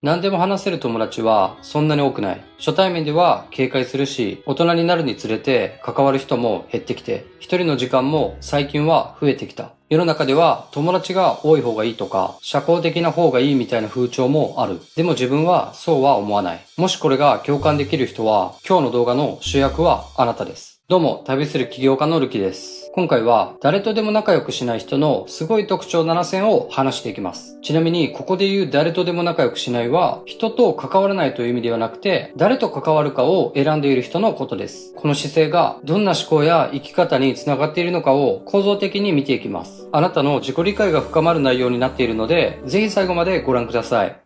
何でも話せる友達はそんなに多くない。初対面では警戒するし、大人になるにつれて関わる人も減ってきて、一人の時間も最近は増えてきた。世の中では友達が多い方がいいとか、社交的な方がいいみたいな風潮もある。でも自分はそうは思わない。もしこれが共感できる人は、今日の動画の主役はあなたです。どうも、旅する起業家のるきです。今回は誰とでも仲良くしない人のすごい特徴7選を話していきます。ちなみにここで言う誰とでも仲良くしないは人と関わらないという意味ではなくて誰と関わるかを選んでいる人のことです。この姿勢がどんな思考や生き方につながっているのかを構造的に見ていきます。あなたの自己理解が深まる内容になっているのでぜひ最後までご覧ください。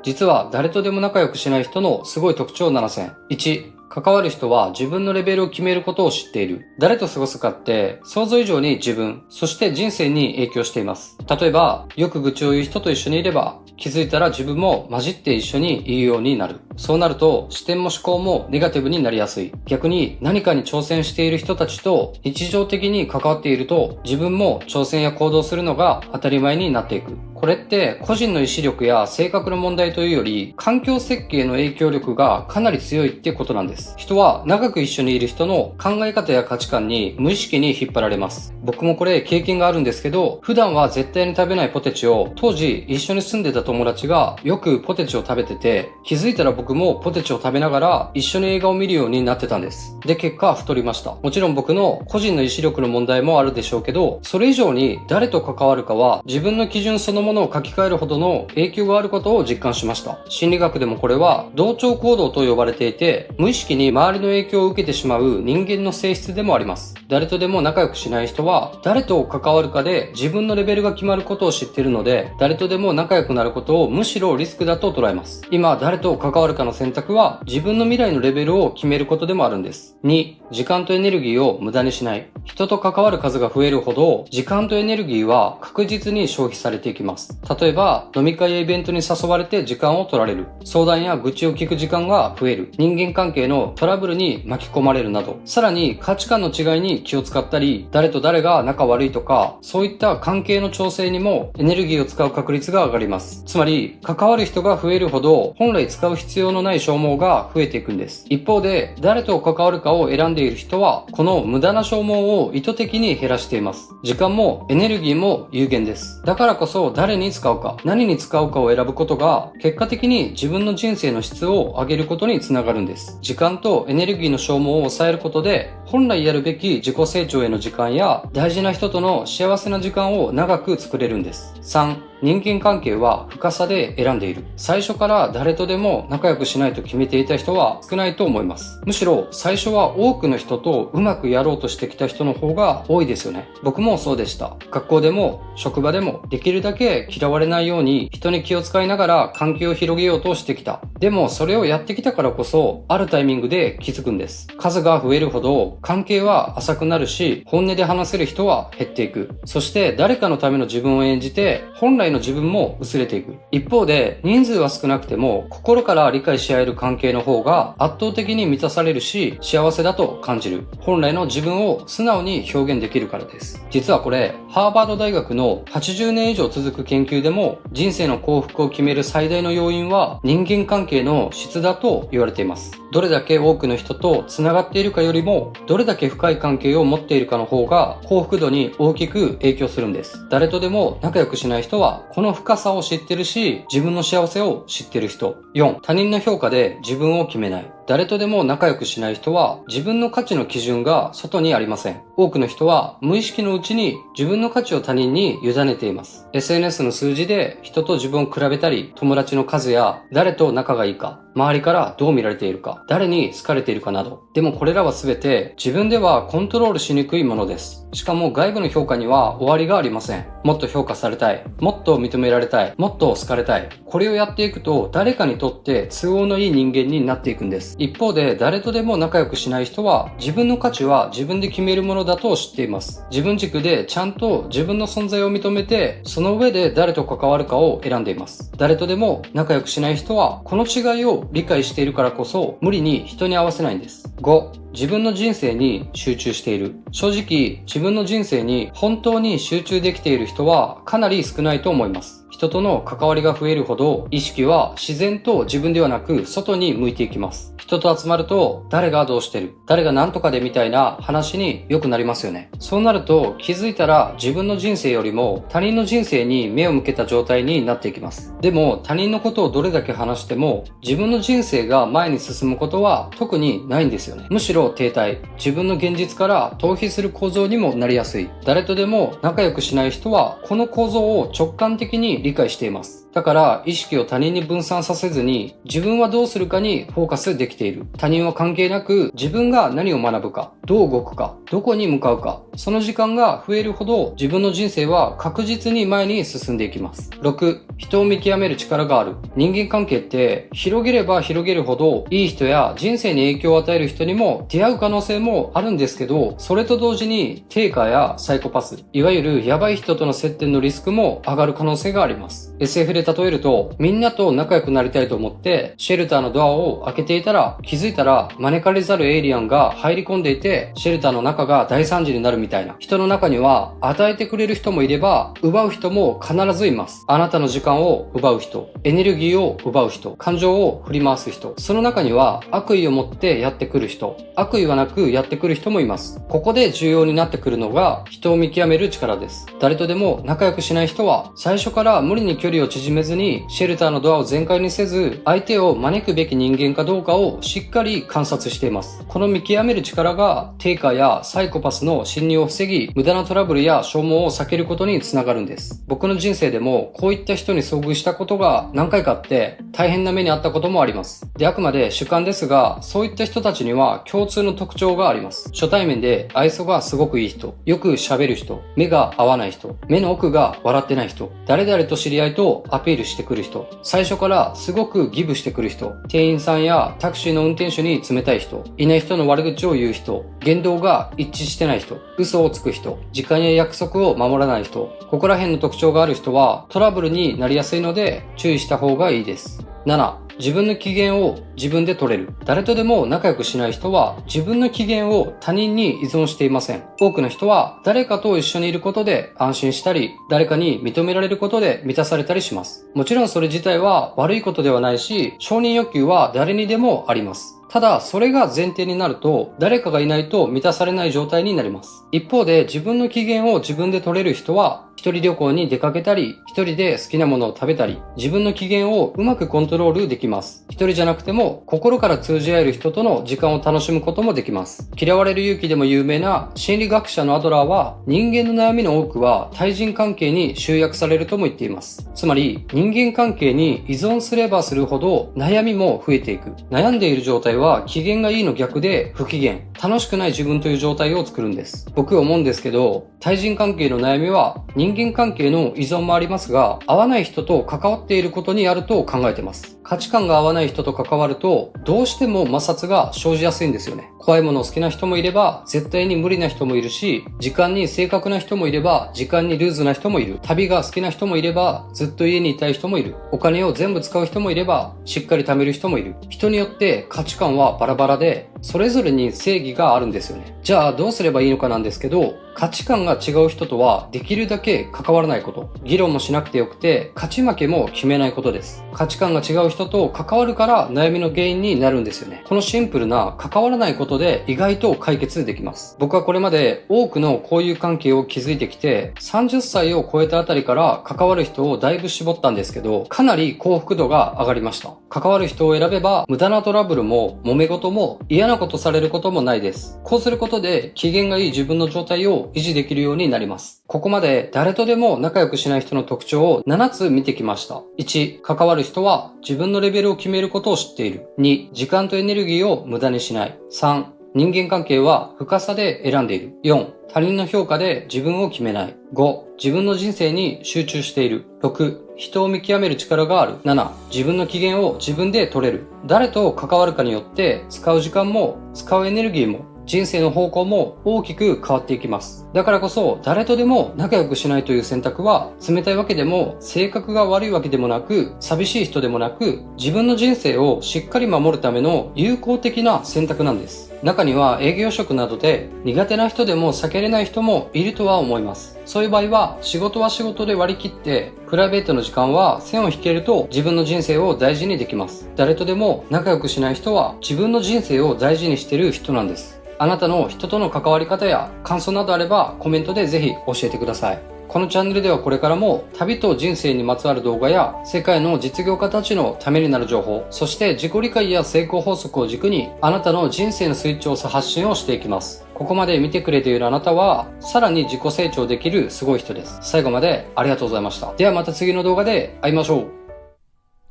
実は誰とでも仲良くしない人のすごい特徴7選。1、関わる人は自分のレベルを決めることを知っている。誰と過ごすかって想像以上に自分、そして人生に影響しています。例えば、よく愚痴を言う人と一緒にいれば、気づいたら自分も混じって一緒に言うようになる。そうなると視点も思考もネガティブになりやすい。逆に何かに挑戦している人たちと日常的に関わっていると自分も挑戦や行動するのが当たり前になっていく。これって個人の意志力や性格の問題というより環境設計の影響力がかなり強いってことなんです。人は長く一緒にいる人の考え方や価値観に無意識に引っ張られます。僕もこれ経験があるんですけど、普段は絶対に食べないポテチを当時一緒に住んでた友達がよくポテチを食べてて、気づいたら僕もポテチを食べながら一緒に映画を見るようになってたんです。で、結果太りました。もちろん僕の個人の意志力の問題もあるでしょうけど、それ以上に誰と関わるかは自分の基準そのものを書き換えるほどの影響があることを実感しました。心理学でもこれは同調行動と呼ばれていて、無意識に周りの影響を受けてしまう人間の性質でもあります。誰とでも仲良くしない人は誰と関わるかで自分のレベルが決まることを知っているので、誰とでも仲良くなることをむしろリスクだと捉えます。今誰と関わるかの選択は自分の未来のレベルを決めることでもあるんです。2、時間とエネルギーを無駄にしない。人と関わる数が増えるほど時間とエネルギーは確実に消費されていきます。例えば飲み会やイベントに誘われて時間を取られる。相談や愚痴を聞く時間が増える。人間関係のトラブルに巻き込まれるなど、さらに価値観の違いに気を使ったり、誰と誰が仲悪いとか、そういった関係の調整にもエネルギーを使う確率が上がります。つまり、関わる人が増えるほど、本来使う必要のない消耗が増えていくんです。一方で、誰と関わるかを選んでいる人は、この無駄な消耗を意図的に減らしています。時間もエネルギーも有限です。だからこそ、誰に使うか、何に使うかを選ぶことが、結果的に自分の人生の質を上げることにつながるんです。時間とエネルギーの消耗を抑えることで、本来やるべき自己成長への時間や、大事な人との幸せな時間を長く作れるんです。3、人間関係は深さで選んでいる。最初から誰とでも仲良くしないと決めていた人は少ないと思います。むしろ最初は多くの人とうまくやろうとしてきた人の方が多いですよね。僕もそうでした。学校でも職場でもできるだけ嫌われないように人に気を使いながら関係を広げようとしてきた。でもそれをやってきたからこそあるタイミングで気づくんです。数が増えるほど関係は浅くなるし、本音で話せる人は減っていく。そして誰かのための自分を演じて本来の自分も薄れていく。一方で人数は少なくても心から理解し合える関係の方が圧倒的に満たされるし幸せだと感じる。本来の自分を素直に表現できるからです。実はこれハーバード大学の80年以上続く研究でも人生の幸福を決める最大の要因は人間関係の質だと言われています。どれだけ多くの人と繋がっているかよりもどれだけ深い関係を持っているかの方が幸福度に大きく影響するんです。誰とでも仲良くしない人はこの深さを知ってるし自分の幸せを知ってる人。4、他人の評価で自分を決めない。誰とでも仲良くしない人は自分の価値の基準が外にありません。多くの人は無意識のうちに自分の価値を他人に委ねています。SNS の数字で人と自分を比べたり、友達の数や誰と仲がいいか、周りからどう見られているか、誰に好かれているかなど。でもこれらは全て自分ではコントロールしにくいものです。しかも外部の評価には終わりがありません。もっと評価されたい。もっと認められたい。もっと好かれたい。これをやっていくと誰かにとって都合のいい人間になっていくんです。一方で誰とでも仲良くしない人は自分の価値は自分で決めるものだと知っています。自分軸でちゃんと自分の存在を認めてその上で誰と関わるかを選んでいます。誰とでも仲良くしない人はこの違いを理解しているからこそ無理に人に合わせないんです。5、自分の人生に集中している。正直、自分の人生に本当に集中できている人はかなり少ないと思います。人との関わりが増えるほど意識は自然と自分ではなく外に向いていきます。人と集まると誰がどうしてる、誰が何とかでみたいな話によくなりますよね。そうなると気づいたら自分の人生よりも他人の人生に目を向けた状態になっていきます。でも他人のことをどれだけ話しても自分の人生が前に進むことは特にないんですよね。むしろ停滞、自分の現実から逃避する構造にもなりやすい。誰とでも仲良くしない人はこの構造を直感的に理解しています。だから意識を他人に分散させずに自分はどうするかにフォーカスできている。他人は関係なく自分が何を学ぶか、どう動くか、どこに向かうか、その時間が増えるほど自分の人生は確実に前に進んでいきます。6、人を見極める力がある。人間関係って広げれば広げるほどいい人や人生に影響を与える人にも出会う可能性もあるんですけど、それと同時にテイカーやサイコパス、いわゆるヤバい人との接点のリスクも上がる可能性があります。SF で例えると、みんなと仲良くなりたいと思ってシェルターのドアを開けていたら、気づいたら招かれざるエイリアンが入り込んでいてシェルターの中が大惨事になるみたいな。人の中には与えてくれる人もいれば奪う人も必ずいます。あなたの時間を奪う人、エネルギーを奪う人、感情を振り回す人、その中には悪意を持ってやってくる人、悪意はなくやってくる人もいます。ここで重要になってくるのが人を見極める力です。誰とでも仲良くしない人は最初から無理に距離を縮めずにシェルターのドアを全開にせず、相手を招くべき人間かどうかをしっかり観察しています。この見極める力がテイカーやサイコパスの侵入を防ぎ、無駄なトラブルや消耗を避けることにつながるんです。僕の人生でもこういった人に遭遇したことが何回かあって大変な目にあったこともあります。で、あくまで主観ですが、そういった人たちには共通の特徴があります。初対面で愛想がすごくいい人、よく喋る人、目が合わない人、目の奥が笑ってない人、誰々と知り合いとアピールしてくる人、最初からすごくギブしてくる人、店員さんやタクシーの運転手に冷たい人、いない人の悪口を言う人、言動が一致してない人、嘘をつく人、時間や約束を守らない人、ここら辺の特徴がある人はトラブルになりやすいので注意した方がいいです。7、自分の機嫌を自分で取れる。誰とでも仲良くしない人は自分の機嫌を他人に依存していません。多くの人は誰かと一緒にいることで安心したり、誰かに認められることで満たされたりします。もちろんそれ自体は悪いことではないし、承認欲求は誰にでもあります。ただ、それが前提になると、誰かがいないと満たされない状態になります。一方で、自分の機嫌を自分で取れる人は、一人旅行に出かけたり、一人で好きなものを食べたり、自分の機嫌をうまくコントロールできます。一人じゃなくても、心から通じ合える人との時間を楽しむこともできます。嫌われる勇気でも有名な心理学者のアドラーは、人間の悩みの多くは対人関係に集約されるとも言っています。つまり、人間関係に依存すればするほど悩みも増えていく。悩んでいる状態は機嫌がいいの逆で不機嫌、楽しくない自分という状態を作るんです。僕は思うんですけど、対人関係の悩みは人間関係の依存もありますが、合わない人と関わっていることにあると考えています。価値観が合わない人と関わると、どうしても摩擦が生じやすいんですよね。怖いものを好きな人もいれば、絶対に無理な人もいるし、時間に正確な人もいれば、時間にルーズな人もいる。旅が好きな人もいれば、ずっと家にいたい人もいる。お金を全部使う人もいれば、しっかり貯める人もいる。人によって価値観はバラバラで、それぞれに正義があるんですよね。じゃあどうすればいいのかなんですけど、価値観が違う人とはできるだけ関わらないこと。議論もしなくてよくて、勝ち負けも決めないことです。価値観が違う人と関わるから悩みの原因になるんですよね。このシンプルな関わらないことで意外と解決できます。僕はこれまで多くの交友関係を築いてきて、30歳を超えたあたりから関わる人をだいぶ絞ったんですけど、かなり幸福度が上がりました。関わる人を選べば無駄なトラブルも揉め事も嫌なことされることもないです。こうすることで機嫌がいい自分の状態を維持できるようになります。ここまで誰とでも仲良くしない人の特徴を7つ見てきました。1、関わる人は自分のレベルを決めることを知っている。2、時間とエネルギーを無駄にしない。3、人間関係は深さで選んでいる。4、他人の評価で自分を決めない。5、自分の人生に集中している。6、人を見極める力がある。7、自分の機嫌を自分で取れる。誰と関わるかによって使う時間も使うエネルギーも人生の方向も大きく変わっていきます。だからこそ、誰とでも仲良くしないという選択は、冷たいわけでも、性格が悪いわけでもなく、寂しい人でもなく、自分の人生をしっかり守るための有効的な選択なんです。中には営業職などで苦手な人でも避けれない人もいるとは思います。そういう場合は仕事は仕事で割り切ってプライベートの時間は線を引けると自分の人生を大事にできます。誰とでも仲良くしない人は自分の人生を大事にしている人なんです。あなたの人との関わり方や感想などあればコメントでぜひ教えてください。このチャンネルではこれからも旅と人生にまつわる動画や世界の実業家たちのためになる情報、そして自己理解や成功法則を軸にあなたの人生のスイッチを発信をしていきます。ここまで見てくれているあなたはさらに自己成長できるすごい人です。最後までありがとうございました。ではまた次の動画で会いましょう。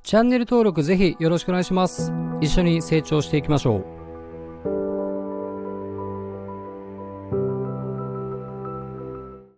チャンネル登録ぜひよろしくお願いします。一緒に成長していきましょう。